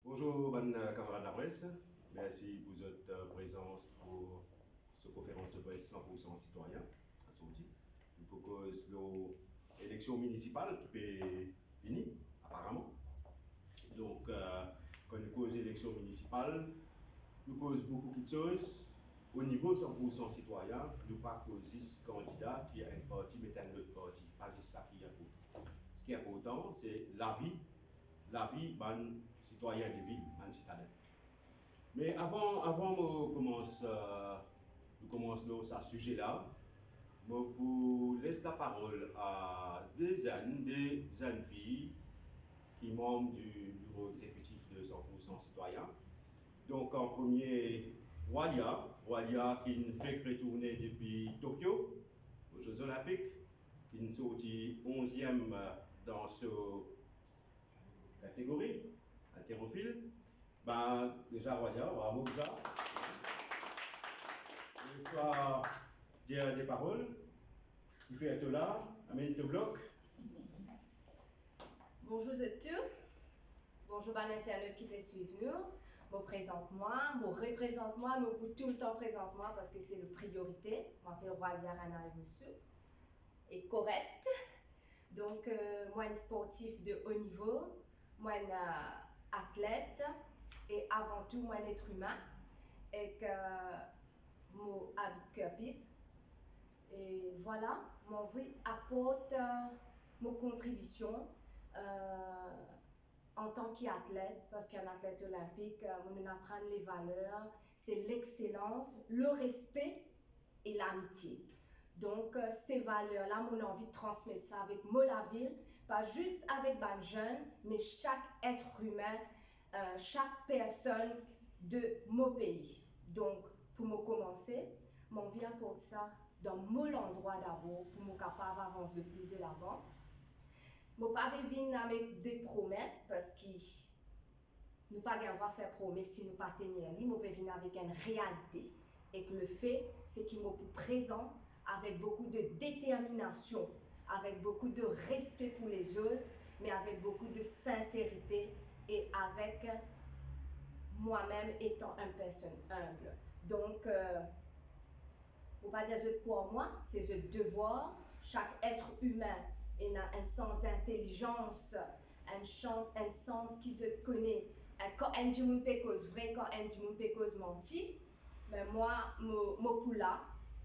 Bonjour, bonne camarades de la presse. Merci pour votre présence pour cette conférence de presse 100% citoyen à Saudi. Pour cause l'élection municipale qui peut venir, apparemment. Donc, quand nous cause l'élection municipale, nous cause beaucoup de choses. Au niveau 100% citoyen, nous pas causer candidat qui a un parti, mais un autre parti. Pas juste ça qui est important. Ce qui est important, c'est la vie d'un citoyen de ville, d'un citadin. Mais avant de commencer ce sujet-là, je vous laisse la parole à des jeunes filles qui sont membres du bureau exécutif de 100% citoyen. Donc en premier, Walia qui ne fait que retourner depuis Tokyo aux Jeux Olympiques, qui est sorti 11e dans cette catégorie, haltérophile. Ben, déjà, Walia, bravo déjà. Je dois dire des paroles. Tu peux être là, amène le bloc. Bonjour à tous. Bonjour à l'internet qui peut suivre. Bon, présente-moi, bon, représente-moi, mais pour tout le temps présente-moi parce que c'est la priorité. Je m'appelle Walia Rana Monsieur. Et correct. Donc, moi, une sportif de haut niveau, moi, une athlète et avant tout, moi, un être humain. Et que mon habit et voilà, mon vie apporte mon contribution en tant qu'athlète, parce qu'un athlète olympique, on apprend les valeurs, c'est l'excellence, le respect et l'amitié. Donc, ces valeurs-là, mon envie de transmettre ça avec la ville, pas juste avec les jeunes, mais chaque être humain, chaque personne de mon pays. Donc, pour me commencer, mon vie apporte ça dans mon endroit d'abord, pour me capable d'avancer plus de l'avant. Je ne pas venir avec des promesses parce que nous ne pouvons pas faire promesses si nous ne pas tenir. Je peux venir avec une réalité. Et que le fait, c'est qu'il me présent avec beaucoup de détermination, avec beaucoup de respect pour les autres, mais avec beaucoup de sincérité et avec moi-même étant une personne humble. Donc, on ne va pas dire je pour moi, c'est un devoir. Chaque être humain a un sens d'intelligence, un sens qui se connaît. Quand un monde peut cause vrai, quand un monde peut cause menti, mais moi, pour là,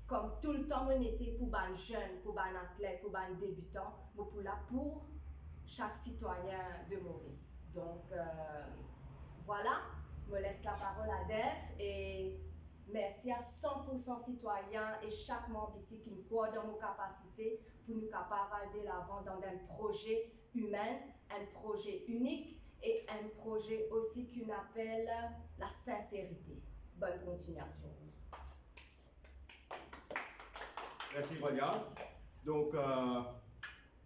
comme tout le temps, on était pour les jeunes, pour les athlètes, pour les débutants, pour là pour chaque citoyen de Maurice. Donc, voilà, je me laisse la parole à Def et merci à 100% citoyens et chaque membre ici qui me croit dans nos capacités pour nous capables d'aller l'avant dans un projet humain, un projet unique et un projet aussi qu'on appelle la sincérité. Bonne continuation. Merci Walia. Donc,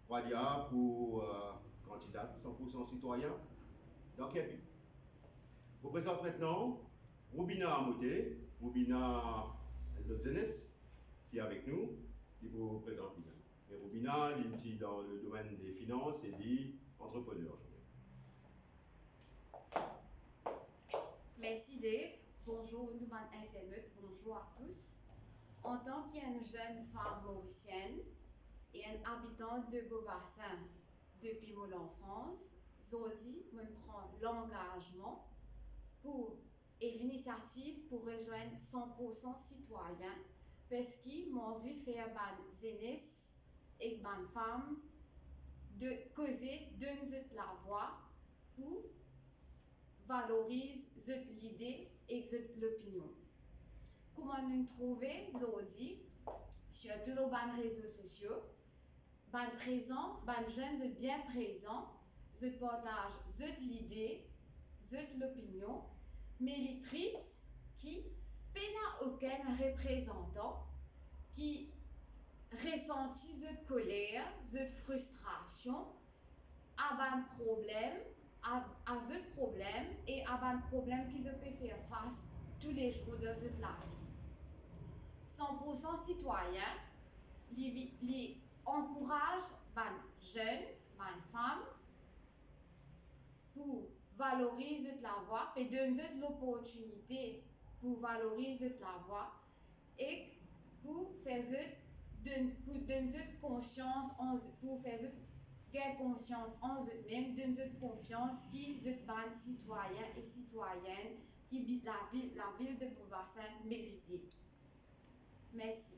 Walia pour candidate 100% citoyen dans quel but? Je vous présente maintenant Roubina Amoté, Roubina Eldozenes, qui est avec nous, qui vous présente. Et Roubina, il est dans le domaine des finances et des entrepreneurs. Merci Dave. Bonjour nous Internet, bonjour à tous. En tant qu'une jeune femme mauricienne et un habitant de Beaubassin depuis mon enfance, Zodi me prend l'engagement et l'initiative pour rejoindre 100% citoyen parce qu'ils m'ont envie de faire des jeunesse et des femmes de causer de nous la voix pour valoriser l'idée et l'opinion. Comment nous trouver Zodi sur tous les réseaux sociaux, ban présent, ban jeunes bien présents, je partage l'idée, l'opinion, mais les tristes qui n'a aucun représentant qui ressentit de colère, de frustration, à un problème, à ce problème et à un problème qui se peut faire face tous les jours de la vie. 100% citoyen, il encourage les jeunes, les femmes, pour valoriser la voix et donner l'opportunité pour valoriser la voix et pour faire pour donner conscience pour faire gagner conscience en eux-mêmes, donner confiance qu'ils sont citoyens et citoyennes qui habitent la ville de Beaubassin méritée. Merci.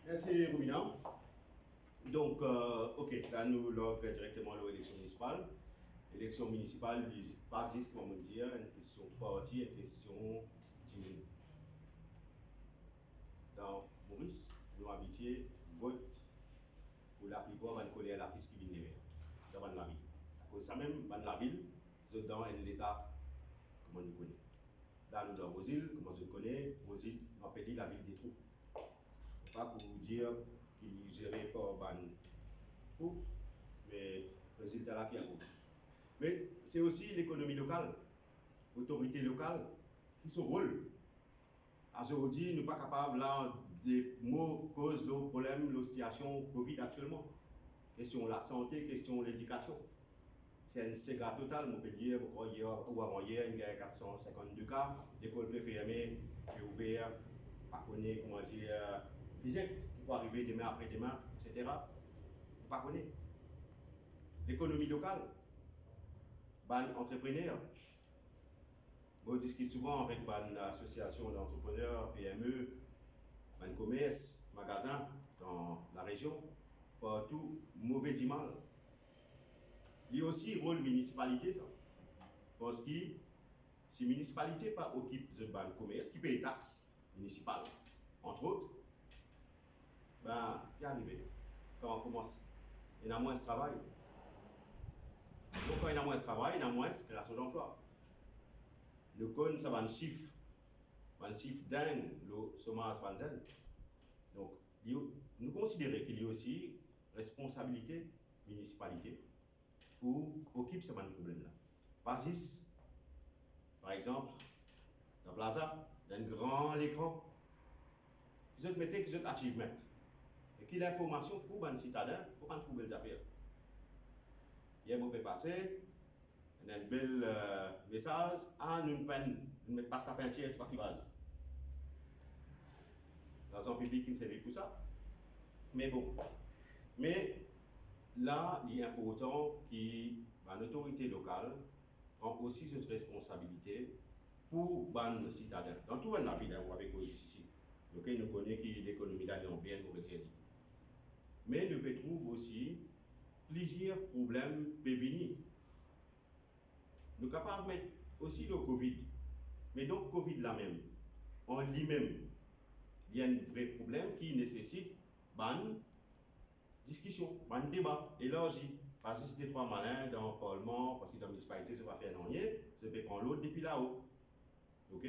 Merci, Roumina. Donc, ok, là, nous log directement l'élection municipale. L'élection municipale vise basis, comme on dit, une question de parti, une question d'immunité. Dans Maurice, nous habitués, vote pour la plupart, on va coller à la fiche qui vient de ça va de la ville. À cause de ça même, dans la ville, c'est dans l'État, comme on le connaît. Là, nous dans Rosil, comme on le connaît, Rosil, on appelle la ville des trous. Pas pour vous dire qu'il est géré par ban trous, mais le résultat là qui a beaucoup. Mais c'est aussi l'économie locale, l'autorité locale, qui son rôle. Aujourd'hui, nous ne sommes pas capables là des mots cause le problème, la situation Covid actuellement. Question de la santé, question de l'éducation. C'est un ségat total, on peut dire, hier ou avant-hier, il y a 452 cas, l'école peut fermer, peut ouvrir, pas connaître, comment dire, physique, qui peut arriver demain après-demain, etc. Pas connaître. L'économie locale, ban entrepreneurs. On discute souvent avec une association d'entrepreneurs, PME, un commerce, magasin dans la région, partout, mauvais dit mal. Il y a aussi rôle municipalité, ça. Parce que si la municipalité pas occupe de commerce, qui paye taxes municipales, entre autres, ben, qu'est arrivé quand on commence? Il y a moins de travail. Donc, quand il y a moins de travail, il y a moins de création d'emploi. Nous connaissons ça, un chiffre dingue, le chômage panzen. Donc, nous considérons qu'il y a aussi responsabilité municipalité pour occuper ce problème-là. Basis, par exemple, dans la plaza, il y a un grand écran. Ils ont mettez qu'ils ont achievement. Et qu'il y a l'information pour les citadins, pour pas trouver les affaires. Hier, on peut passer, il y a un bel message, nous ne mettons pas la peinture, c'est pas qui base. L'argent public qui ne servait pour ça. Mais bon. Mais là, il est important que l'autorité locale prend aussi cette responsabilité pour les citadins. Dans tout la ville, on avec ici. Donc, nous connaissons que l'économie là est bien pour le. Mais nous pouvons trouver aussi plusieurs problèmes peuvent venir. Nous sommes capables de mettre aussi le Covid. Mais donc, Covid là même, en lui-même, il y a un vrai problème qui nécessite une discussion, un débat élargi. Pas juste des trois malins dans le Parlement, parce que dans la municipalité, ça va faire rien, ça peut prendre l'autre depuis là-haut. Ok?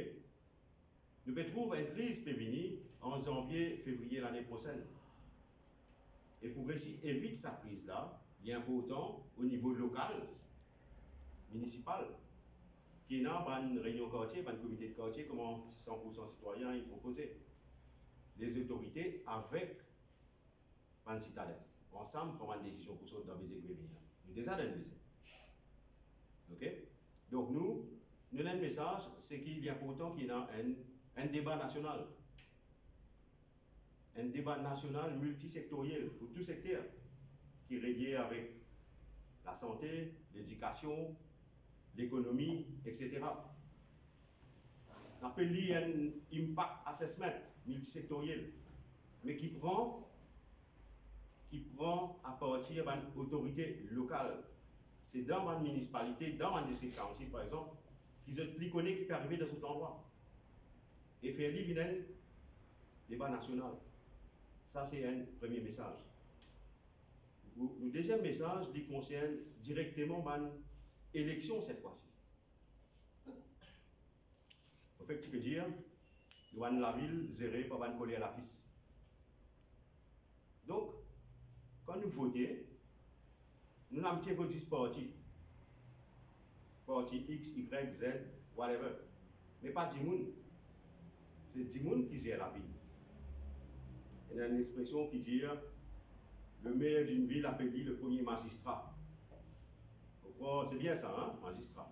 Nous pouvons trouver une crise peut venir en janvier, février l'année prochaine. Et pour essayer d'éviter cette crise-là, il est important au niveau local, municipal, qu'il y ait une réunion quartier, un comité de quartier, comment 100% citoyens y proposer. Les autorités avec les citadins. Ensemble, prendre une décision pour ça dans les économies. Nous déjà dans le ok? Donc nous, notre message, c'est qu'il est important qu'il y ait un débat national. Un débat national multisectoriel pour tout secteur qui est relié avec la santé, l'éducation, l'économie, etc. On appelle un impact assessment multisectoriel, mais qui prend à partir d'une autorité locale. C'est dans une municipalité, dans un district council par exemple, qu'ils ont plus connu qui peut arriver dans cet endroit. Et faire un débat national. Ça, c'est un premier message. Le deuxième message, il concerne directement l'élection cette fois-ci. En fait, tu peux dire, la ville gérée par un collègue à la FIS. Donc, quand nous votons, nous avons un petit peu de parti. Parti X, Y, Z, whatever. Mais pas 10 personnes. C'est 10 personnes qui gèrent la ville. Il y a une expression qui dit le maire d'une ville appelle le premier magistrat. oh, c'est bien ça, hein, magistrat.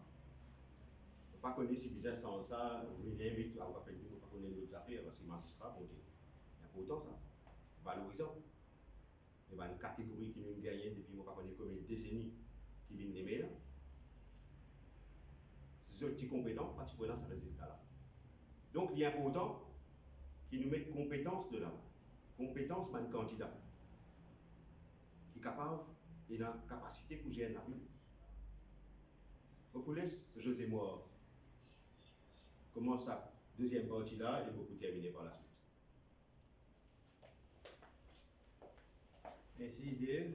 On ne pas connaître si bizarre sans ça, on est limite, on va pas connaître d'autres affaires, parce que magistrat, bon Dieu, c'est important ça, valorisant. Il y a une catégorie qui nous gagne depuis, on ne pas connaître combien de décennies, qui viennent les meilleurs. C'est ce petit compétent, pas tu dans ce résultat-là. Donc, il est important qu'ils nous mettent compétence de là. Compétence, man candidat. Qui est capable, il a capacité pour gérer la vie. Vous laisse José Moore. Commence la deuxième partie là et vous pouvez terminer par la suite. Merci Dave.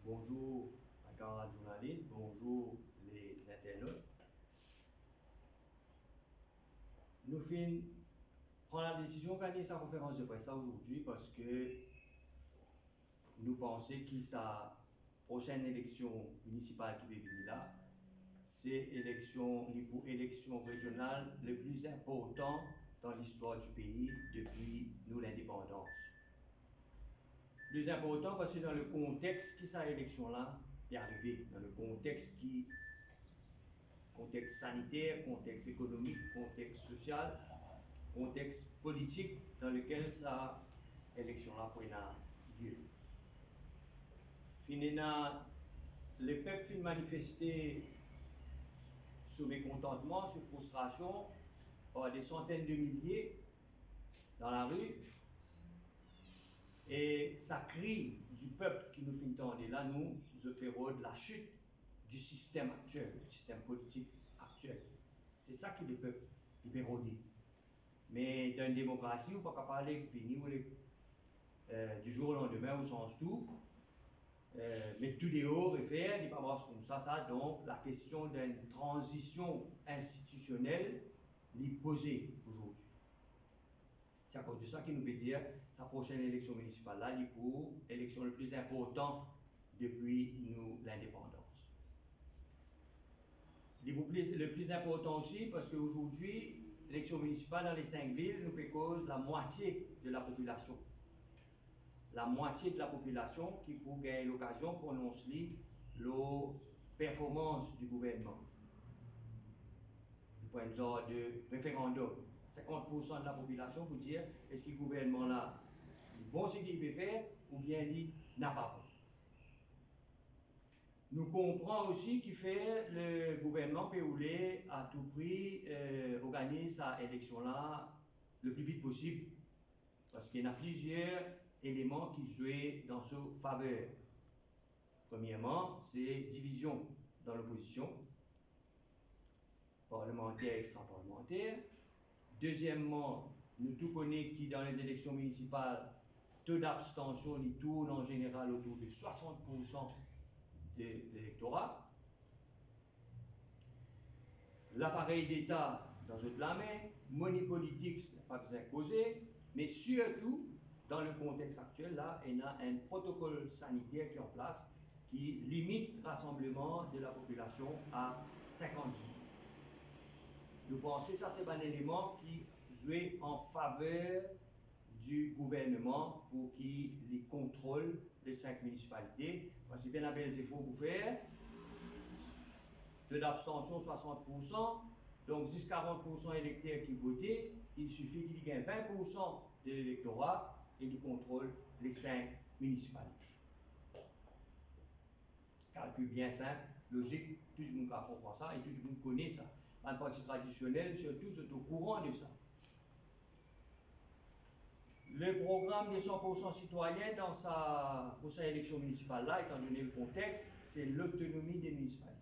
Bonjour à camarades journalistes, bonjour les internautes. Nous finissons prendre la décision de gagner sa conférence de presse aujourd'hui parce que nous pensons que sa prochaine élection municipale qui va venir là, c'est l'élection régionale le plus important dans l'histoire du pays depuis nous l'indépendance. Plus important parce que dans le contexte qui cette élection-là est arrivée, dans le contexte sanitaire, contexte économique, contexte social, contexte politique dans lequel cette élection-là peut avoir lieu. Finalement, le peuple finit manifester sur mécontentement, sur frustration, par des centaines de milliers dans la rue. Et ça crie du peuple qui nous fait entendre là, nous opérons de la chute du système actuel, du système politique actuel. C'est ça que le peuple dit. Mais dans une démocratie, on ne peut pas parler du jour au lendemain au sens tout. Mettre tout dehors et faire, il ne pas voir comme ça. Donc, la question d'une transition institutionnelle est posée aujourd'hui. C'est à cause de ça qu'il nous veut dire sa prochaine élection municipale là, est pour l'élection le plus importante depuis nous l'indépendance. Le plus important aussi parce qu'aujourd'hui, l'élection municipale dans les 5 villes nous fait cause la moitié de la population. La moitié de la population qui pour gagner l'occasion prononcer la performance du gouvernement. Pour un genre de référendum. 50% de la population pour dire est-ce que le gouvernement là, il bon ce qu'il peut faire ou bien il n'a pas bon. Nous comprenons aussi qu'il fait le gouvernement peut vouloir à tout prix organiser sa élection là le plus vite possible parce qu'il y a plusieurs éléments qui jouent dans sa faveur. Premièrement, c'est division dans l'opposition, parlementaire, extra-parlementaire. Deuxièmement, nous tous connaissons qui dans les élections municipales, taux d'abstention, il tourne en général autour de 60% de l'électorat. L'appareil d'État dans une la main, money politique, ce n'est pas besoin de causer, mais surtout, dans le contexte actuel, là, il y a un protocole sanitaire qui est en place qui limite le rassemblement de la population à 50 jours. Nous pensons que ça, c'est un élément qui joue en faveur du gouvernement pour qu'il contrôle les 5 municipalités. Parce que bien la belle efforts pour faire. Taux d'abstention 60%, donc jusqu'à 40% électeurs qui votent, il suffit qu'il y ait 20% de l'électorat et qu'il contrôle les 5 municipalités. Calcul bien simple, logique, tout le monde comprend ça et tout le monde connaît ça. Un parti traditionnel, surtout, c'est au courant de ça. Le programme des 100% citoyens pour sa élection municipale-là, étant donné le contexte, c'est l'autonomie des municipalités.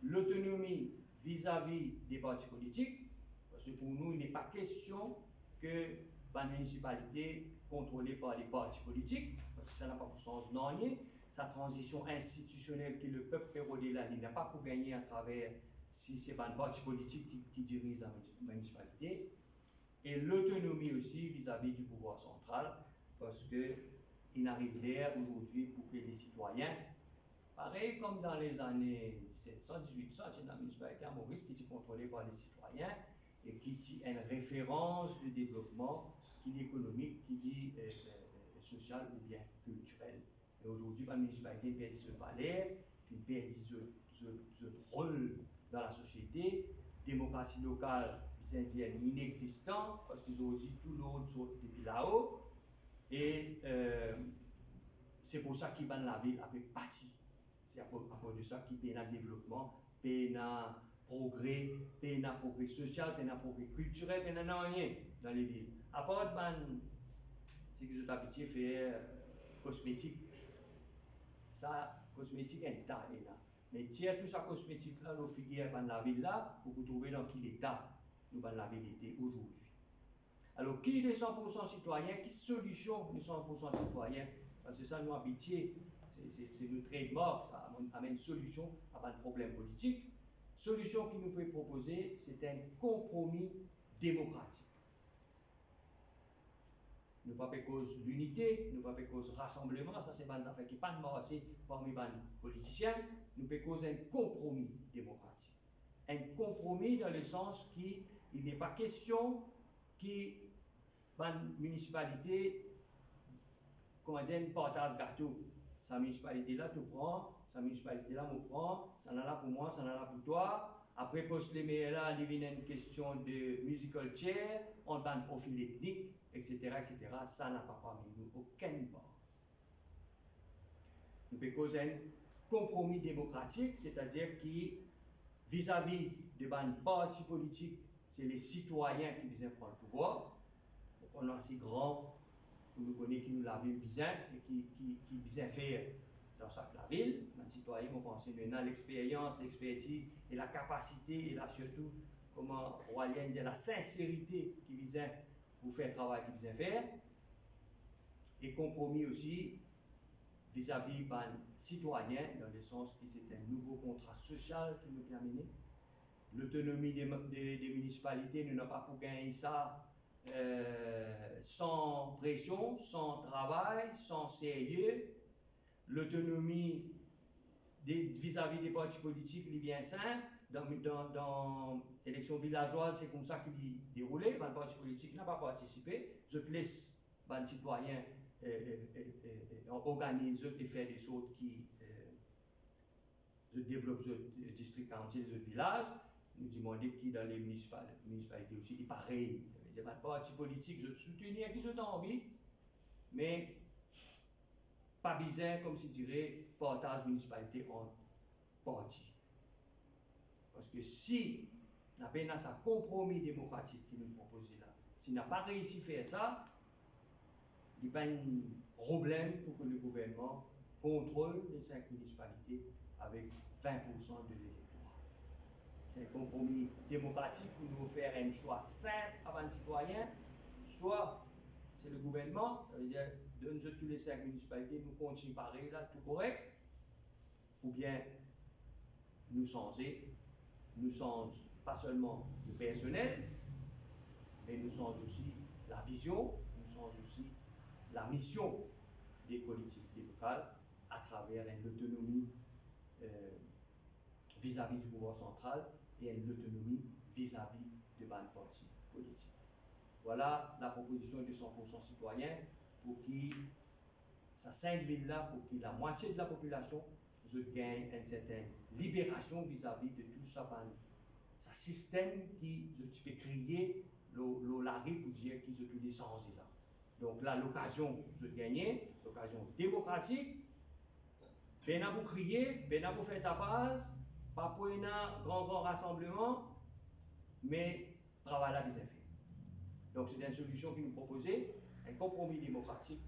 L'autonomie vis-à-vis des partis politiques, parce que pour nous, il n'est pas question que la municipalité contrôlée par les partis politiques, parce que ça n'a pas pour sens non. Sa transition institutionnelle que le peuple pérodé là, il n'a pas pour gagner à travers si ce n'est pas un parti politique qui dirige la municipalité. Et l'autonomie aussi vis-à-vis du pouvoir central, parce qu'il n'arrive l'air aujourd'hui pour que les citoyens, pareil comme dans les années 1700, 1800, c'est la municipalité à Maurice qui est contrôlée par les citoyens et qui a une référence de développement, qui est économique, qui est social ou bien culturel. Et aujourd'hui, la municipalité perd ce palais perdre ce rôle dans la société, démocratie locale, les Indiens inexistant, parce qu'ils ont dit tout l'autre saute depuis là-haut, et c'est pour ça qu'ils ban la ville avec parti. C'est à cause de ça qu'ils peinent le développement, peinent progrès social, peinent progrès culturel, peinent rien dans les villes. À part c'est que je t'habitué à faire cosmétique. Ça, cosmétique est là. Mais tiens, tout ça cosmétique là, nous figure dans la ville là, pour vous trouver dans quel état nous dans la vérité aujourd'hui. Alors, qui est 100% citoyen? Quelle solution de 100% citoyen? Parce que ça nous habitué, c'est notre trademark, ça amène une solution à un problème politique. Solution qui nous fait proposer, c'est un compromis démocratique. Nous ne pas cause l'unité, nous ne pas cause rassemblement, ça c'est des affaires qui ne sont pas marquées parmi les politiciens, nous pas cause un compromis démocratique. Un compromis dans le sens qu'il n'est pas question qui une municipalité, comment dire, partage gâteau. Sa municipalité là, tu prends, sa municipalité là, me prend, ça en a là pour moi, ça en a là pour toi. Après, poste les meilleurs là, il vient une question de musical chair, on va un profil ethnique, etc., etc. Ça n'a pas parmi nous aucun part. Nous pouvons causer un compromis démocratique, c'est-à-dire qui, vis-à-vis de un parti politique, c'est les citoyens qui viennent prendre le pouvoir. Donc, on a assez grand, nous connaissons qui nous la ville bien et qui bien faire dans chaque la ville. Les citoyens vont penser maintenant l'expérience, l'expertise et la capacité et là surtout, comment Royal dit, la sincérité qui vient pour faire le travail qu'ils vient faire. Et compromis aussi vis-à-vis des citoyens, dans le sens que c'est un nouveau contrat social qui nous permet. L'autonomie des municipalités, nous n'avons pas pour gagner ça sans pression, sans travail, sans sérieux. L'autonomie vis-à-vis des partis politiques, il est bien simple. Dans l'élection villageoise, c'est comme ça qu'il est déroulé. Le parti politique n'a pas participé. Je laisse les citoyens organiser et faire des choses qui développent le district entier, les villages. Nous demandons qui dans les municipalités aussi est pareil. C'est pas le parti politique, je soutenir qui ont envie, mais pas besoin, comme si dirais, partage municipalité en parti. Parce que si on a un compromis démocratique qui nous propose là, si on n'a pas réussi à faire ça, il n'y a pas un problème pour que le gouvernement contrôle les 5 municipalités avec 20% de l'électorat. C'est un compromis démocratique pour nous faire un choix simple avant les citoyens. Soit c'est le gouvernement, ça veut dire donne tous les 5 municipalités, nous continuons pareil là, tout correct, ou bien nous changer, nous change pas seulement le personnel, mais nous change aussi la vision, nous change aussi la mission des collectivités locales à travers une autonomie vis-à-vis du pouvoir central et une autonomie vis-à-vis de ban parti politique. Voilà la proposition de 100% citoyen pour qui ça 5 villes-là, pour que la moitié de la population gagne une certaine libération vis-à-vis de tout ça, ça système qui peut créer l'arrêt pour dire qu'ils ont tous les sens là. Donc là, l'occasion de gagner, l'occasion démocratique, ben à vous crier, ben à vous faire ta base, pas pour un grand rassemblement, mais travail là bien fait. Donc c'est une solution qui nous proposait, un compromis démocratique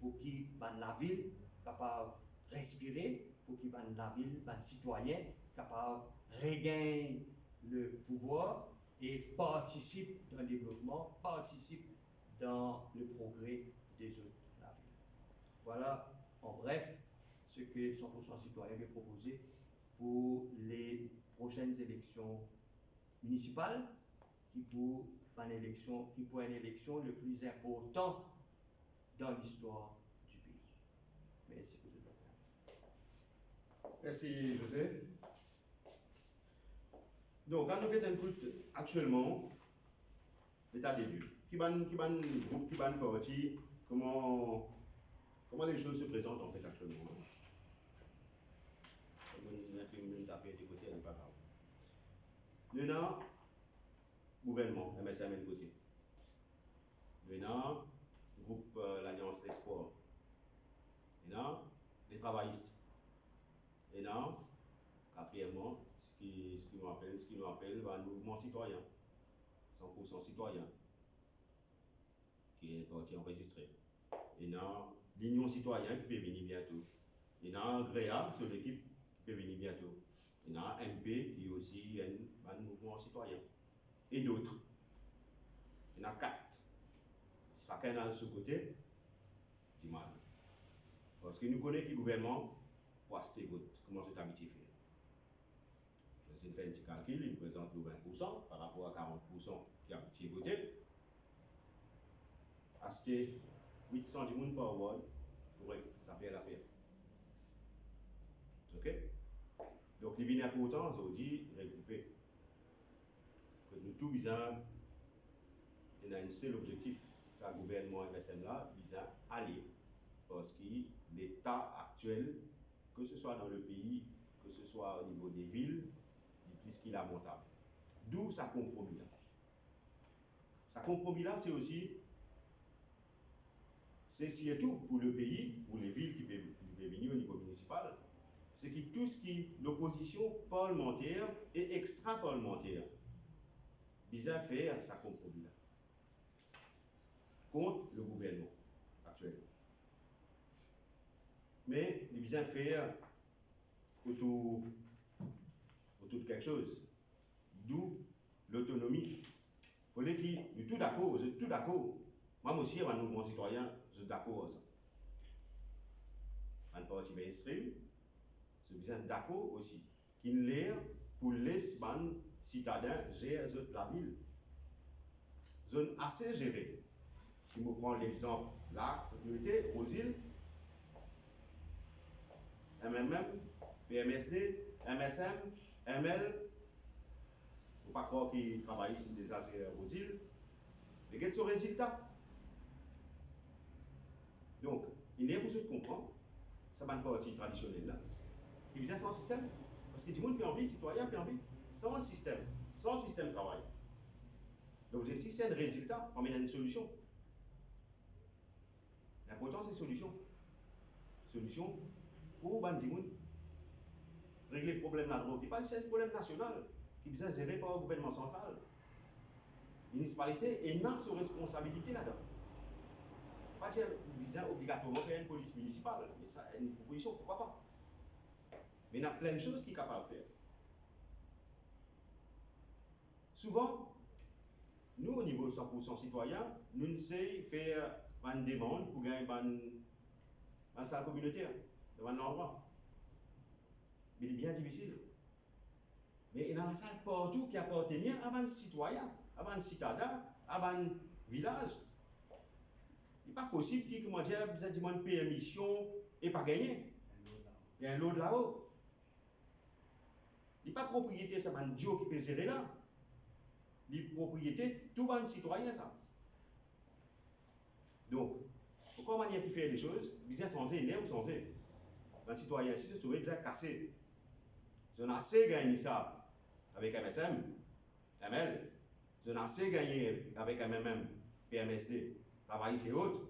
pour qui la ville capable de respirer, pour qui la ville, les citoyens capable de regagner le pouvoir et participe dans le développement, participe dans le progrès des autres la ville. Voilà en bref ce que 100% citoyen veut proposer pour les prochaines élections municipales qui pour une élection le plus important dans l'histoire du pays. Merci pour votre attention. Merci José. Donc, quand nous écoutons actuellement l'état des lieux, qui ban groupe, qui ban parti, comment les choses se présentent en fait actuellement. nous avons fait des côtés, n'est pas grave. Nous avons gouvernement, MSM de côté. Nous avons groupe l'Alliance d'Espoir. Nous avons les travaillistes. Nous avons, quatrièmement, ce qui nous appelle le mouvement citoyen, 100% citoyen, qui est parti enregistré. Et dans l'Union citoyenne qui peut venir bientôt. Et dans GREA, c'est l'équipe qui peut venir bientôt. Et dans MP qui est aussi un mouvement citoyen. Et d'autres. Il y en a 4. Chacun a ce côté, dit mal. Parce que nous connaissons le gouvernement pour acheter vote. Comment c'est habitué faire. Je vais faire un petit calcul, il présente le 20% par rapport à 40% qui a habitué voter. Acheter 800 personnes par ward, ça fait la paix. Ok? Donc, il vient important, ça veut dire regrouper. Que nous tous visons, il y a un seul objectif, c'est le gouvernement MSM là, visant à aller. Parce que l'état actuel, que ce soit dans le pays, que ce soit au niveau des villes, est plus qu'il est lamentable. D'où ça compromis là. Ça compromis là, c'est aussi. C'est surtout pour le pays, pour les villes qui peuvent venir au niveau municipal, c'est que tout ce qui est l'opposition parlementaire et extra-parlementaire, bizarre faire ça compromis là, contre le gouvernement actuel. Mais il bizarre faire autour de quelque chose, d'où l'autonomie. Il faut dire que nous tous d'accord, vous êtes tous d'accord. Moi aussi, un mouvement citoyen, je suis d'accord avec ça. Un parti mainstream, c'est bien d'accord aussi. Qu'il l'air pour les citadins gérer la ville. Zone assez gérée. Si je prends l'exemple là, communauté, aux îles, MMM, PMSD, MSM, ML, faut pas croire qu'ils travaillent sur des affaires aux îles. Mais quel est son résultat? Donc, il est pour ceux qui comprennent, ça va une partie traditionnelle là, qui vient sans système, parce que tout le monde peut envie, citoyen peut envie, sans système de travail. L'objectif c'est un résultat, on mène une solution. L'important c'est solution. Solution pour Bandimoun régler le problème là drogue. Il pas c'est un problème national qui vient géré par le gouvernement central. La municipalité est dans ses responsabilités là-dedans. Pas dire visant obligatoirement faire une police municipale, mais ça une proposition, pourquoi pas. Mais il y a plein de choses qui sont capables de faire. Souvent, nous au niveau 100% citoyen, nous essayons de faire une demande pour gagner une salle communautaire, dans un endroit. Mais il est bien difficile. Mais il y a une salle partout qui appartient à un citoyen, à un citadin, à un village. Il n'est pas possible que, comment dire, vous avez une permission et pas gagner. Il y a un lot là-haut. Il n'est pas propriété, c'est un Dieu qui peut gérer là. Il est propriété, tout un citoyen, ça. Donc, pourquoi manière qui fait les choses, vous êtes censé aider ou censé. Un citoyen, si vous trouvez bien cassé. Si on a assez gagné ça avec MSM, ML, si on a assez gagné avec MMM, PMSD, travailler c'est autres.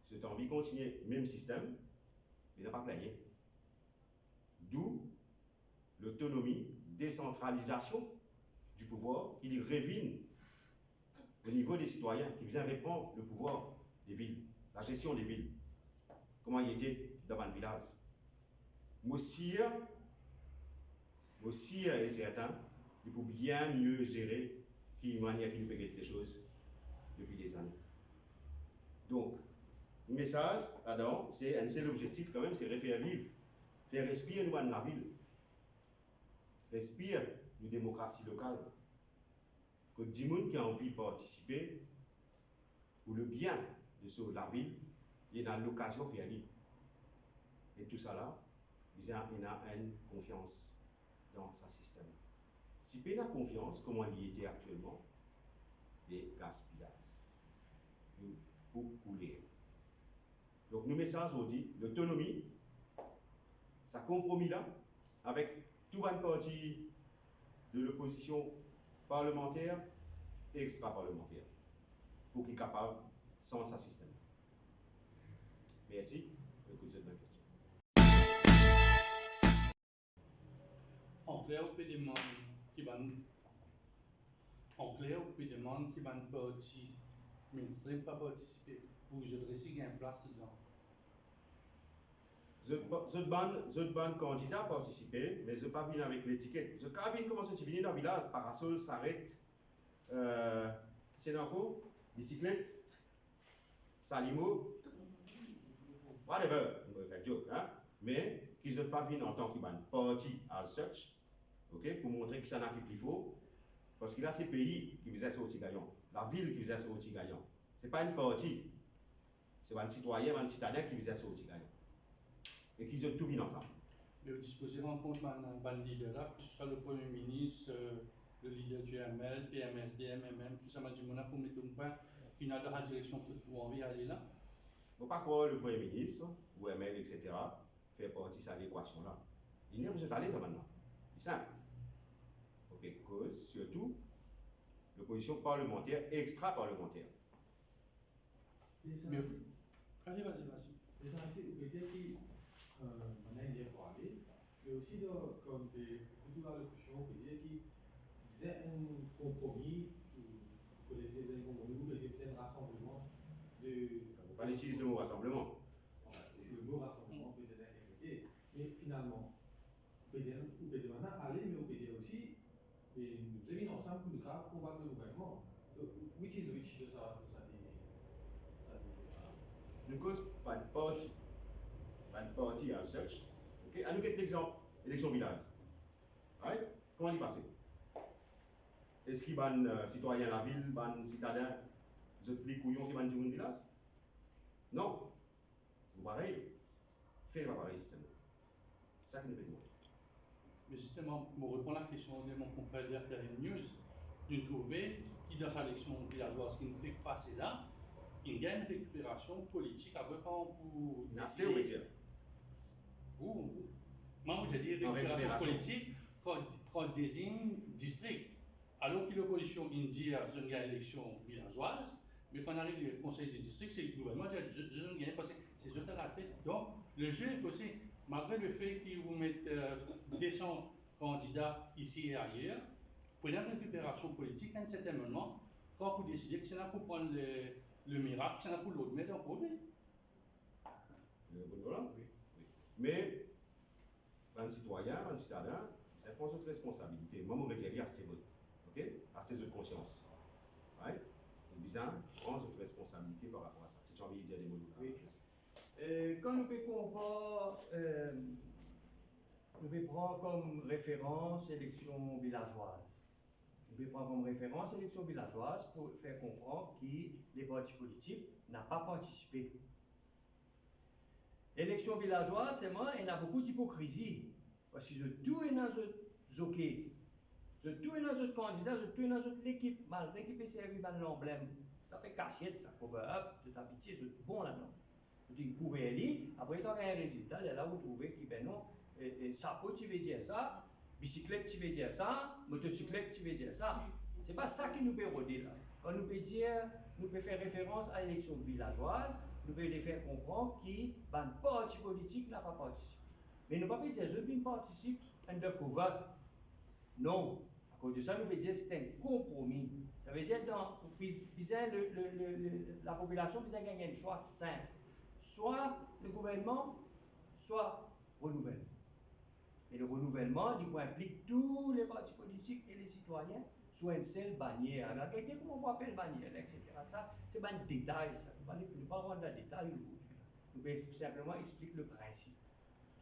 Si tu as envie de continuer le même système, il n'a pas gagné. D'où l'autonomie, décentralisation du pouvoir qui revient au niveau des citoyens, qui vient reprendre le pouvoir des villes, la gestion des villes. Comment il était dans un village. Mossir est certain, il faut bien mieux gérer qui manière qu'il peut guetter les choses depuis des années. Donc, le message, c'est l'objectif quand même, c'est faire vivre, faire respirer nous dans la ville, respire une démocratie locale, que du monde qui a envie de participer pour le bien de la ville, il y a l'occasion de faire vivre. Et tout ça là, il a une confiance dans ce système. Si il y a confiance, comme on y était actuellement, des gaspillages, pour couler. Donc, nous message aujourd'hui, l'autonomie, ça compromis là, avec tout un parti de l'opposition parlementaire et extra-parlementaire, pour qu'il soit capable sans ce système. Merci. Écoute cette question. En clair, on peut demander qui va parti ministre pas participer ou je devrais signer une place dedans. Zot ban candidat participer, mais je pas venir avec l'étiquette. Je quand même commencer à venir dans le village, parasol s'arrête, c'est encore, bicyclette, salimo, whatever, on va faire joke, hein? Mais qu'ils ne pas venir en tant que parti as such, ok, pour montrer que ça n'a plus qu'il faut, parce que là c'est le pays qui faisait sortir gagnant, la ville qui faisait sortir gagnant. Ce n'est pas une partie, c'est un citoyen, un citadin qui faisait sortir gagnant. Et qu'ils ont tout mis ensemble. Mais vous disposez rencontre un leader là, que ce soit le Premier ministre, le leader du ML, PMSD, MMM, tout ça m'a dit pour mettre un point final de la direction pour envie aller là. Il ne faut pas croire le Premier ministre, ou ML, etc., faire partie de cette équation là. Il n'y a pas besoin d'aller ça maintenant. C'est simple. Ok, cause surtout l'opposition parlementaire et extra-parlementaire. Mais allez, vas-y. Les anciens, vous pouvez dire qui maintenant il est parlé, mais aussi comme toute la locution, vous pouvez dire qui faisait un compromis, vous pouvez dire un compromis, vous pouvez dire un rassemblement de. Vous pas utiliser le mot rassemblement. Le mot rassemblement peut être interprété, mais finalement, vous pouvez dire maintenant aller, mais vous pouvez dire aussi, et nous sommes ensemble pour nous combattre le gouvernement. Which is which de ça Ne cause pas de parti as such. Ok, à nous get l'exemple, élection village. Right? Comment il passe? Est-ce qu'il y a un citoyen de la ville, un citadin, des autres couillons qui vont dire une village? Non. C'est pareil. Faites pas pareil, c'est ça qui nous fait de moi. Mais justement, pour répondre à la question de mon confrère d'RTL News, nous trouvons qui dans sa élection villageoise qui nous fait passer là, il y a une récupération politique à peu près pour décider. Moi, j'ai dit récupération politique quand on désigne district. Alors que l'opposition dit que je gagne l'élection villageoise, mais quand on arrive au conseil des districts, c'est le gouvernement qui dit je ne gagne pas, c'est ce que la tête. Donc, le jeu est possible, malgré le fait qu'ils vous mettent 200 candidats ici et ailleurs, pour une récupération politique, à un certain moment, quand vous décidez que c'est là pour prendre le miracle, c'est là pour l'autre, mais donc, oui. Mais, un citoyen, un citadin, c'est prendre cette responsabilité. Moi, je vais dire à ces votes, ok? À ces autres consciences. Ouais? C'est bizarre, prendre cette responsabilité par rapport à ça. Si tu as envie de dire des mots. Oui. Quand nous pouvons prendre comme référence l'élection villageoise. Nous pouvons prendre comme référence l'élection villageoise pour faire comprendre que les partis politiques n'ont pas participé. L'élection villageoise, c'est moi, il y a beaucoup d'hypocrisie. Parce que tout est dans ce jockey. Tout est dans ce candidat, tout est dans l'équipe. Malgré qu'il peut servir dans l'emblème. Ça fait cachette, ça cover up, c'est habitué, c'est bon là-dedans. Vous pouvez aller, après il y a un résultat, là vous trouvez que ben non, chapeau tu veux dire ça, bicyclette tu veux dire ça, motocyclette tu veux dire ça. C'est pas ça qui nous peut rôder là. Quand nous peut dire, nous peut faire référence à l'élection villageoise, nous pouvons les faire comprendre que ben parti politique n'a pas participé. Mais nous ne pouvons pas dire je ne participe undercover. Non. À cause de ça, nous pouvons dire que c'est un compromis. Ça veut dire que la population peut gagner un choix simple. Soit le gouvernement, soit renouvellement. Et le renouvellement, il implique tous les partis politiques et les citoyens sous une seule bannière. Alors, regardez comment on appelle bannière, etc. Ça, c'est un détail. Ça. Nous ne pas rentrer dans le détail aujourd'hui. Nous pouvons simplement expliquer le principe.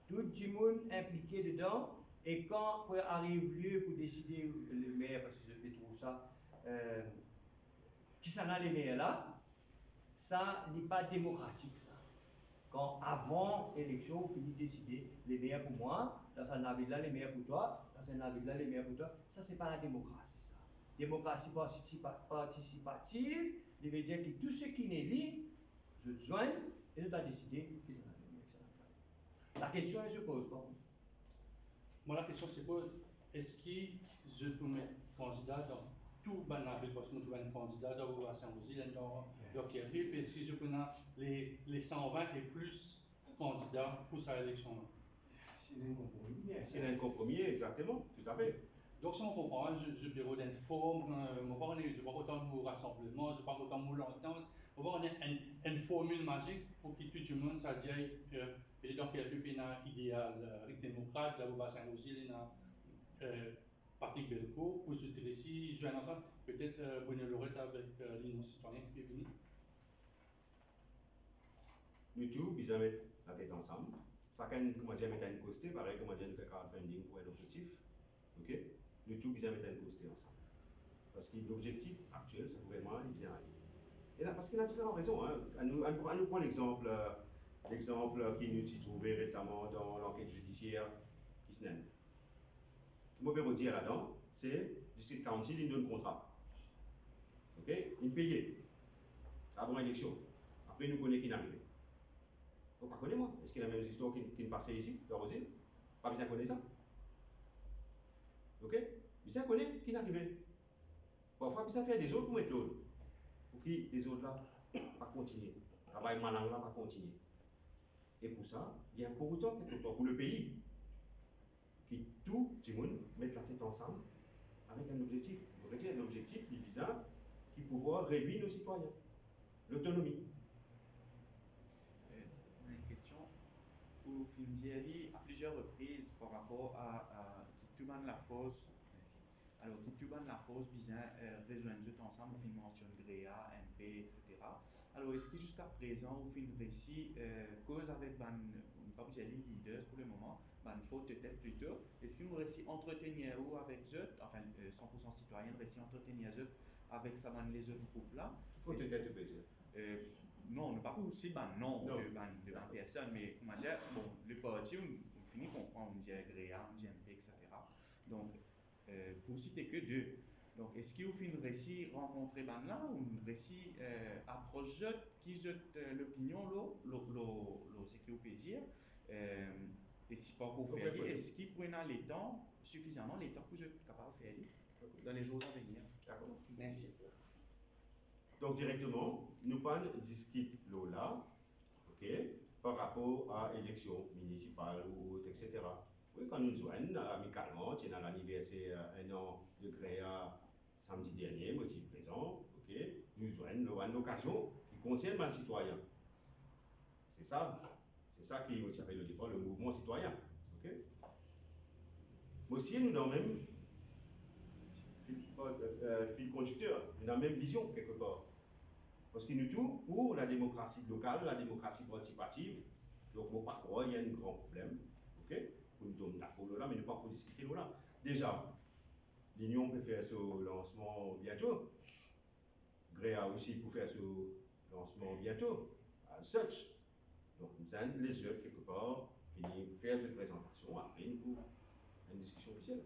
Tout le monde impliqué dedans, et quand arrive lieu pour décider le maire, parce que je trouve ça, qui s'en a les maires là, ça n'est pas démocratique ça. Quand avant l'élection, vous finissez de décider les maires pour moi, dans un avis là les maires pour toi, dans un avis là les maires pour toi, ça c'est pas la démocratie ça. Démocratie participative, il veut dire que tous ceux qui n'est liés, je joignent et je dois décider qui s'en a les maires. La question elle se pose, pardon. Moi, la question c'est pas est-ce que je peux mettre candidat dans tout le parce que nous avons un candidat dans le bassin aussi, dans Kerry, et si je peux les 120 et plus candidats pour cette élection-là. C'est un compromis, exactement, tout à fait. Donc, si on comprend, je peux d'une forme, je ne parle pas autant de mots rassemblement, je parle autant de mots l'entendre, on va avoir une formule magique pour que tout le monde s'adie, et donc il y a un idéal démocrate, dans le bassin aussi, il y a Patrick Belco, pour ce ici, je ensemble, peut-être Bonne Lorette avec l'Union citoyenne qui est venue. Nous tous, nous allons mettre la tête ensemble. Chacun, comment dire, mettre un costé, pareil, comment dire, nous faire crowdfunding pour un objectif. Ok? Nous tous, nous allons mettre un costé ensemble. Parce que l'objectif actuel, c'est vraiment aller bien aller. Et là, parce qu'il y a différentes raisons. Hein. Nous prenons l'exemple qui nous a trouvé récemment dans l'enquête judiciaire qui se nomme. Ce que je veux dire là-dedans, c'est District Council, il donne un contrat. Ok? Il paye avant l'élection. Après, nous connaissons qui n'arrive. Donc, pas connaît moi. Est-ce qu'il y a la même histoire qui nous passait ici, dans Rosine? Pas besoin de connaître ça. Ok? Besoin de connaître qui n'arrive. Parfois, besoin de faire des autres pour mettre l'autre. Pour que les autres là, pas continuer. Le travail malin là, pas continuer. Et pour ça, il y a pour autant quelque part pour le pays, qui tout le monde mette la tête ensemble avec un objectif. On dire l'objectif, il vise à qui pouvoir réduire nos citoyens. L'autonomie. Une question pour Filmdieri à plusieurs reprises par rapport à qui tout la force. Alors, qui tout la force vise à rejoindre tout ensemble, on mentionne GREA, MP, etc. Alors, est-ce que jusqu'à présent, au film récit, cause avec pas les leaders pour le moment, il faut peut-être plutôt, est-ce que nous réussi entretenir ou avec eux, enfin 100% citoyens, réussi entretenir eux avec ça, les autres groupes là? Il faut peut-être plaisir. Non, on n'a pas aussi non de personne, mais comment dire, bon, le parti, on finit qu'on prend, on dit GREA, on dit MP, etc. Donc, pour citer que deux. Donc, est-ce qu'il vous fait une récit rencontrer là ou une récit approche qui jette l'opinion là, c'est qu'il vous peut dire, et si pas pour faire, est-ce qu'il prend les temps, suffisamment les temps pour être capable de faire dans les jours à venir? D'accord. Merci. Donc, directement, nous parlons discuter là, ok, par rapport à l'élection municipale ou autre, etc. Oui, quand nous joignons amicalement, c'est dans l'anniversaire 1 an de GREA samedi dernier, moi je suis présent, ok, nous joignons une occasion qui concerne les citoyens. C'est ça qui s'appelle au départ le mouvement citoyen. Ok. Mais aussi, nous avons même fil conducteur, nous avons même vision quelque part. Parce que nous tous, pour la démocratie locale, la démocratie participative, donc moi pas croire il y a un grand problème, ok? Pour nous donner d'accord là, mais nous pas pour discuter là. Déjà, l'Union peut faire ce lancement bientôt. GREA aussi pour faire ce lancement bientôt. Such. Donc nous allons les yeux quelque part, finir faire cette présentation, après nous pour une discussion officielle.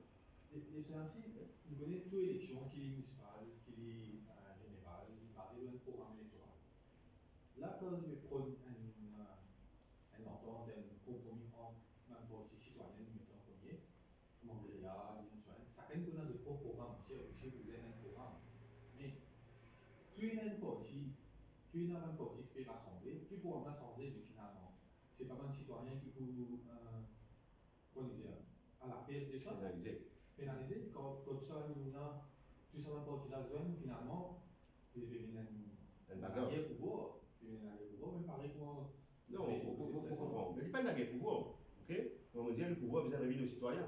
Et c'est ainsi, nous connaissons toute élection qui est municipale, qui est générale, basée sur un programme électoral. Là, quand nous prenons un entente, un compromis entre même parti citoyen, nous mettons en premier, comme GREA, l'Union citoyenne, chacun connaît notre propre programme, c'est aussi vous avez un programme. Mais plus il y a un parti, plus il y a un parti qui peut rassembler, plus pour rassembler, mais finalement, c'est pas un citoyen qui peut, comment dire, à la paix des choses. Pénalisé, quand tout ça, nous a tout ça va partir la zone, finalement, il y a un guerre pouvoir. Il y a un guerre pouvoir, même pareil pour. Non, pour comprendre. Mais il n'y a pas de la guerre pouvoir. Ok? On dit le pouvoir vient revenir aux citoyens.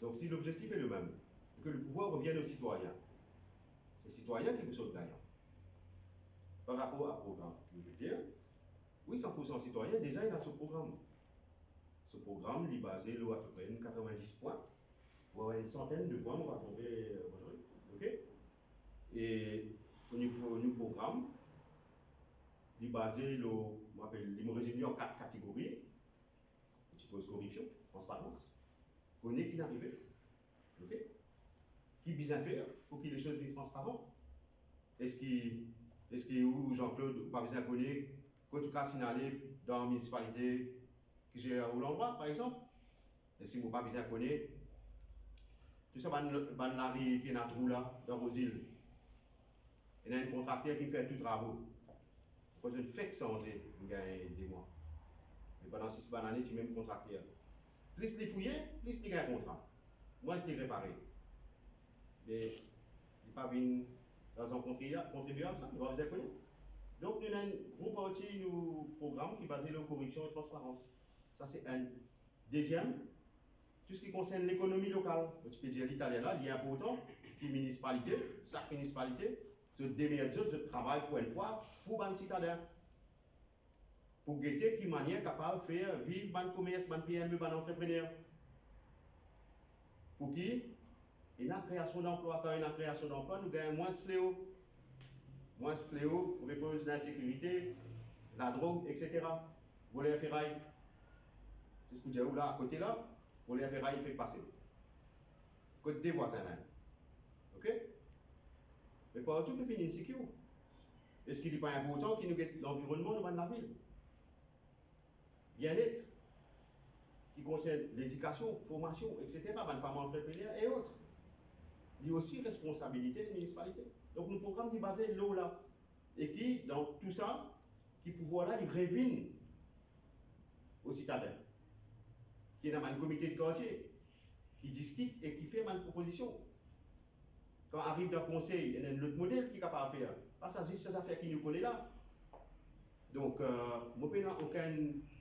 Donc si l'objectif est le même, que le pouvoir revienne aux citoyens, c'est les citoyens qui sont gagnants. Par rapport à programme, je veux dire, oui, 100% citoyens, déjà il a ce programme. Ce programme, il est basé à peu près 90 points. Pour avoir une centaine de points, on va tomber aujourd'hui. Ok? Et au niveau du programme, il est basé, il me résume en 4 catégories. Je suppose corruption, transparence, connaître qui n'arrive. Ok? Qui bien faire pour que les choses soient transparentes? Est-ce que Jean-Claude, pas besoin de connaître, qu'en tout cas signaler dans la municipalité que j'ai à l'endroit, par exemple, et si vous pas besoin de connaître, tout ça, ban la rue qui est dans trou là, dans vos îles. Il y a un contracteur qui fait tous les travaux. Quand je ne fais que sans vous gagnez des mois. Mais pendant 6 années, c'est même contracteur. Plus les fouiller, plus les gagnent un contrat. Moi, c'est réparé. Mais il n'y a pas une raison contribuer à ça, nous avons besoin de connaître. Donc, nous avons un gros parti nous programme qui est basé sur la corruption et transparence. Ça, c'est un. Deuxième, tout ce qui concerne l'économie locale. Tu peux dire l'italien là, il est important, qui municipalité, chaque municipalité, se démerde de travail pour une fois pour les citadins. Pour guetter qui manière capable de faire vivre le commerce, le PME, les entrepreneurs. Pour qui? Il y a une création d'emploi. Quand il y a une création d'emploi, nous gagnons moins de fléaux. Moins de fléaux pour cause de l'insécurité, la drogue, etc. Voler à ferraille. C'est ce que je dis là, à côté là, voler à ferraille, il fait passer. Côté des voisins là. Ok? Mais partout, il finit insécure. Est-ce qu'il n'est pas important qu'il nous guette l'environnement dans la ville? Bien-être, qui concerne l'éducation, formation, etc., les femmes entrepreneurs et autres. Il y a aussi responsabilité des municipalités. Donc, un programme qui est basé là, là, et qui, dans tout ça, qui pouvoir là, il revient aux citadins, qui est dans un comité de quartier, qui discute et qui fait une proposition. Quand arrive dans le conseil, il y a un autre modèle qui est capable de faire. Pas ça, juste ces affaires qui nous connaissent là. Donc, moi, je n'ai aucun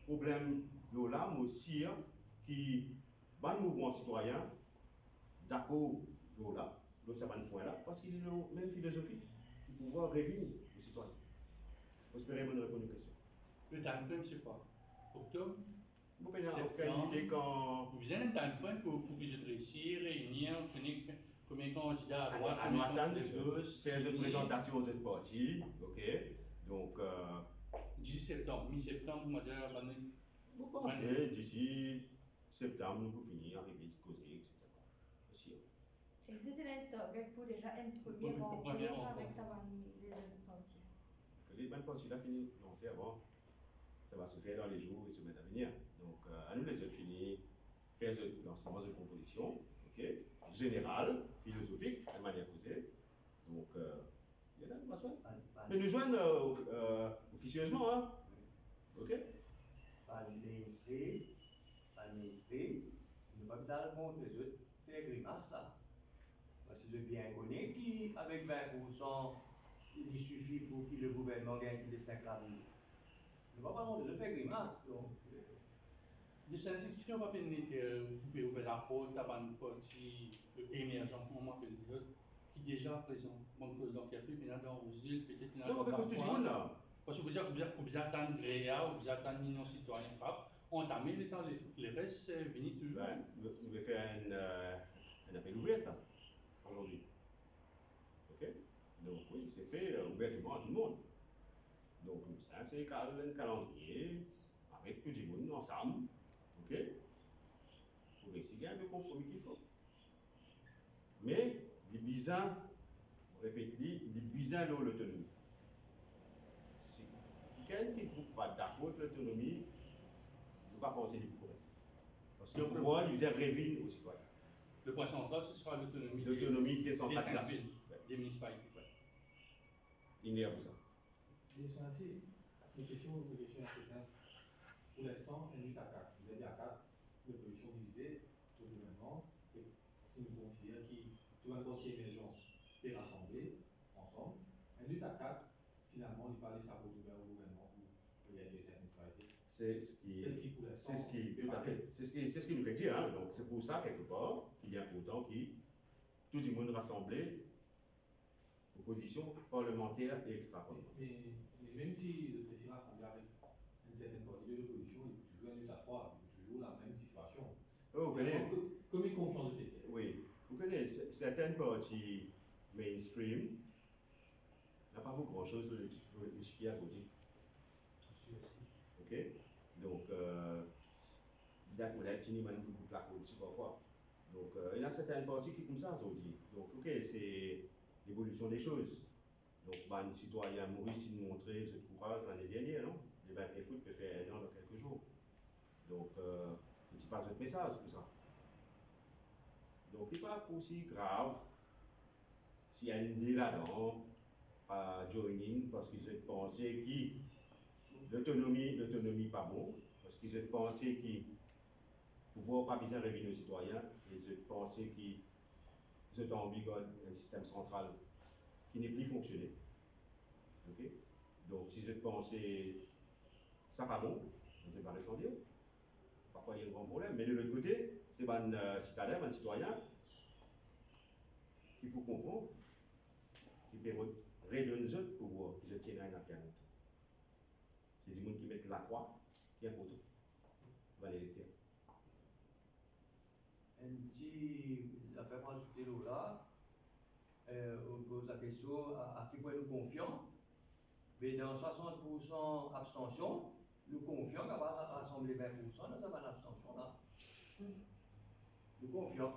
problème là, mais aussi qui va le mouvement citoyen, d'accord là, c'est un point là, parce qu'il a la même philosophie, qui pouvoir revenir aux citoyens. J'espère que vous répondre aux questions. Le time frame, c'est quoi? Octobre? Vous n'avez aucune idée quand. Vous avez un time frame pour que je réussisse, réunir, combien de candidats à droite, À combien de attendre candidats à gauche. faire une présentation aux autres partis, ok? Donc. 10 septembre, mi-septembre, vous m'avez dit. Vous pensez d'ici septembre, nous pouvons finir, arriver, causer, etc. Aussi. Existe un target pour déjà une première rencontre avec les autres partis? Les bonnes parties là finissent lancer avant. Ça va se faire dans les jours et semaines à venir. Donc, à nous les autres finir, faire ce lancement de composition, ok, générale, philosophique, de manière causée. Donc, il y a là, mais nous joignent officieusement, hein. Ok? Pas le mainstream, nous pas besoin de montrer les autres faire grimace là. Parce que je bien connais qui, avec 20%, il suffit pour que le gouvernement gagne les 5 la ville. Nous ne pas montrer les autres faire grimace. Donc, de cette institution, vous pouvez ouvrir la porte à un parti émergent, comment que les autres, qui déjà présent, mon cause d'enquête, puis dans aux îles, peut-être dans non, mais tout le monde là. Parce que vous attendez Réa, vous attendez l'Union citoyenne frappe, entamer les temps, les restes venus toujours. Ben, nous devons faire un appel ouvert là, aujourd'hui. Ok? Donc, oui, c'est fait ouvertement à tout le monde. Donc, ça, c'est un calendrier avec tout le monde ensemble. Ok? Pour essayer de compromis qu'il faut. Mais, les bizarres, on répète, les bizarres ont l'autonomie. Si quelqu'un qui ne trouve pas d'accord avec l'autonomie, ne pas penser du pouvoir. Parce que le pouvoir, il revient aux citoyens. Le point central, ce sera l'autonomie. L'autonomie, décentralisation. Des municipalités. Il n'y a pas ça. Une question assez simple. Pour l'instant, on est à 4. Vous avez dit à 4, l'opposition divisée, le gouvernement, et si nous considérons que tout un parti émergent est rassemblé ensemble, un lutte à 4, finalement, il parle ça pour le gouvernement pour gagner les municipalités. C'est ce qui, pour l'instant. c'est ce qui, tout à fait. C'est ce qui nous fait dire. Hein. Donc, c'est pour ça, quelque part, qu'il est important que tout le monde rassemblé, opposition parlementaire et extra-parlementaire. Mais même si le président rassemblé avec une certaine partie de l'opposition, il peut toujours un lutte à 3, il peut toujours la même situation. Oh, vous connaissez. Comme une confiance de l'État. Oui. Vous connaissez certaines parties mainstream, n'a pas beaucoup grand-chose sur l'échiquier à côté. Ok? Donc, il y a des petits niveaux de plaques au-dessus parfois. Donc, il y a certaines parties qui comme ça, dit. Donc, ok, c'est l'évolution des choses. Donc, un citoyen Maurice, il montrait ce courage l'année dernière, non? Les 20 foot peut faire un an dans quelques jours. Donc, petit pas de message pour ça. Donc, il n'est pas aussi grave s'il y a une idée là-dedans à joining parce qu'ils ont pensé que l'autonomie pas bon, parce qu'ils ont pensé que pouvoir pas besoin de revenir aux citoyens, ils ont pensé qu'ils ont envie d'un système central qui n'est plus fonctionné. Okay? Donc, si je pensais ça pas bon, je ne vais pas sans dire. Parfois, il y a un grand problème. Mais de l'autre côté, c'est un citadin, un citoyen qui peut comprendre, qui peut redonner les autres pouvoirs, qui se tiennent à une affaire. C'est du monde qui met la croix, qui est important. Va l'électeur. Un petit affaire pour ajouter là, on pose la question à qui pouvez nous confions. Mais dans 60% abstention, nous confions qu'on va rassembler 20%, nous avons une abstention là. Nous confions.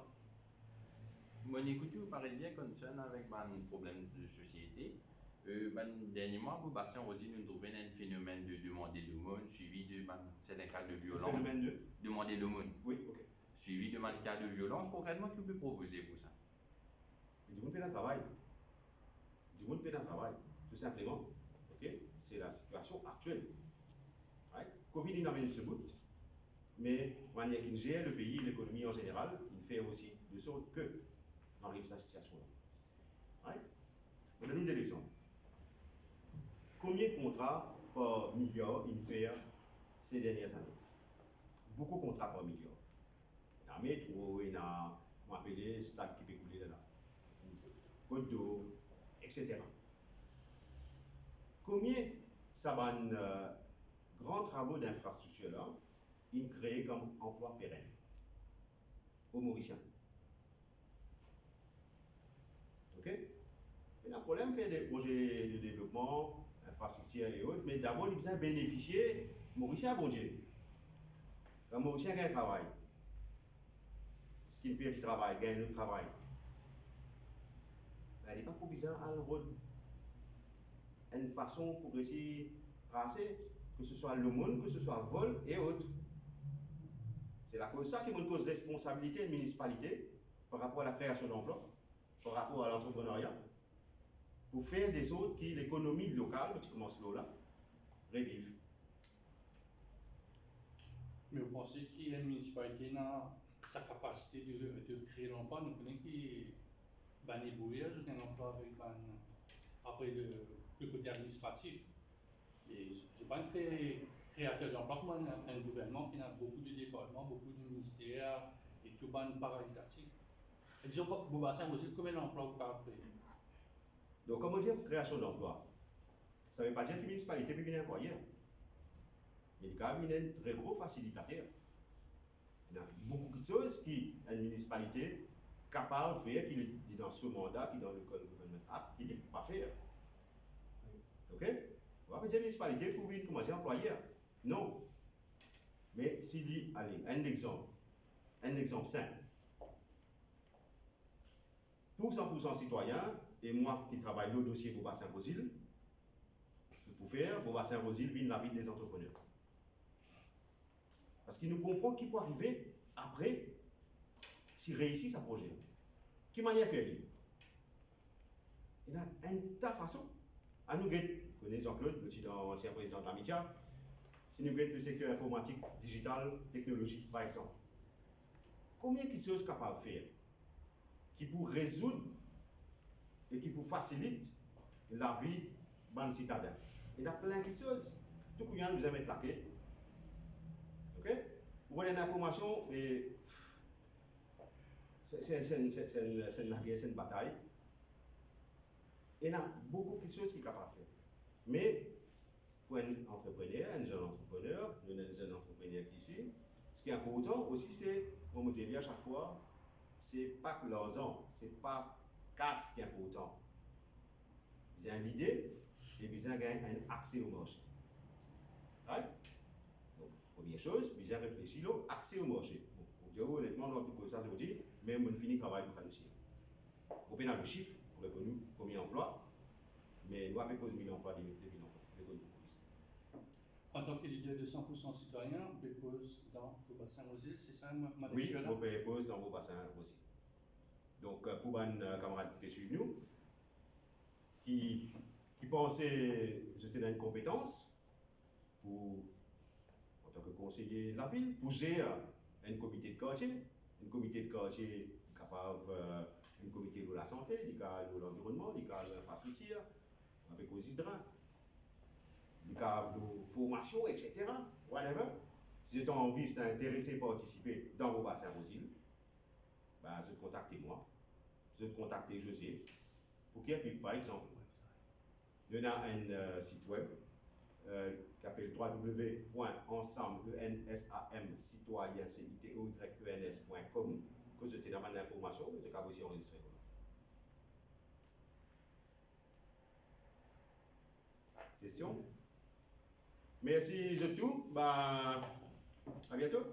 Moi, écoute, vous parlez bien concerne avec un problème de société. Dernièrement, pour Bastien Rosy, nous trouvons un phénomène de demander l'aumône suivi de certains cas de violence. Le phénomène de demander l'aumône. Oui, ok. Suivi de cas de violence. Concrètement, que vous pouvez proposer pour ça? Du monde pénal travail. Du monde pénal travail, tout simplement. Ok? C'est la situation actuelle. Right? Covid il amène ce bout, mais manière qu'il gère le pays et l'économie en général, il fait aussi de sorte que on arrive à cette situation-là. Right? On donne des exemples. Combien de contrats par milliard il fait ces dernières années? Beaucoup de contrats par milliard. Il y a métro, il y a appelé stade qui peut couler là, côte d'eau, etc. Combien ça va grands travaux d'infrastructure là, ils créent comme emploi pérenne aux Mauriciens. Ok? Et le problème, faire des projets de développement, infrastructure et autres, mais d'abord, ils ont bénéficié, Mauriciens, bon Dieu. Quand Mauriciens gagnent travail, ce qui perd du travail, gagne le travail. Il n'est pas pour besoin à une façon pour essayer de tracer, que ce soit le monde, que ce soit vol et autres. C'est la cause ça qui me cause responsabilité de municipalité par rapport à la création d'emplois, par rapport à l'entrepreneuriat, pour faire des autres qui l'économie locale, qui commence là, revive. Mais vous pensez qu'il y a une municipalité qui a sa capacité de créer l'emploi? Nous connaissons qui va ébouiller un emploi avec après le côté administratif. Et je ne pas un créateur d'emploi comme un gouvernement qui a beaucoup de départements, beaucoup de ministères et tout ban paralitatif. Et disons que vous basez aussi combien d'emplois vous pouvez créer? Donc, comme on dit, création d'emplois, ça ne veut pas dire que la municipalité peut venir employer. Mais il y a un très gros facilitateur. Il y a beaucoup de choses qui une municipalité capable de faire, qui est dans ce mandat, qui est dans le Code Government Act, qui ne peut pas faire. Ok? On va pas dire municipalité pour venir commencer à employer. Non. Mais s'il dit, allez, un exemple simple. Pour 100% citoyens, et moi qui travaille le dossier pour Bassin-Rosil, pour faire pour Bassin-Rosil vient la vie des entrepreneurs. Parce qu'il nous comprend qui peut arriver après s'il réussit sa projet. Quelle manière faire? Il y a une tas de façon. À nous, vous connaissez Jean-Claude, le ancien président de la MITIA, si nous regardons le secteur informatique, digital, technologique, par exemple. Combien de choses capables de faire qui pour résoudre et qui pour faciliter la vie des citadins? Il y a plein de choses. Tout le monde nous a mis la clé. Ok? Pour une information, c'est une bataille. Il y a beaucoup de choses qui sont capables de faire. Mais pour un entrepreneur, un jeune entrepreneur qui ici, ce qui est important aussi, c'est, comme je dis à chaque fois, c'est pas que l'argent, c'est pas casse qui est important. Vous avez l'idée et vous avez un accès au marché. Right? Donc, première chose, vous avez réfléchi à accès au marché. Bon, honnêtement, on peut ça, je vous dis, mais on finit le travail pour faire le chiffre. On peut dans le chiffre pour reconnaître combien d'emplois, mais nous avons posé 1000 emplois, 2000 emplois. En tant que leader de 100% citoyen, on dépose dans le bassin rosé, c'est ça ma Oui, lecture là? on dépose dans vos bassins aussi. Donc, pour un camarade qui suit nous, qui pensait que j'étais dans une compétence pour, en tant que conseiller de la ville, pour gérer un comité de quartier capable, un comité de la santé, de l'environnement, de l'infrastructure, avec les hydrants, de formation, etc. Whatever. Si vous avez envie, si intéressé à participer dans vos bassins rosiers, ben, je contactez moi, je contactez José, pour qu'il puisse, par exemple, il y a un site web qui s'appelle www.ensemble.citoyens.com, que vous avez dans l'information, vous avez aussi enregistré. Question? Merci, je tout. À bientôt.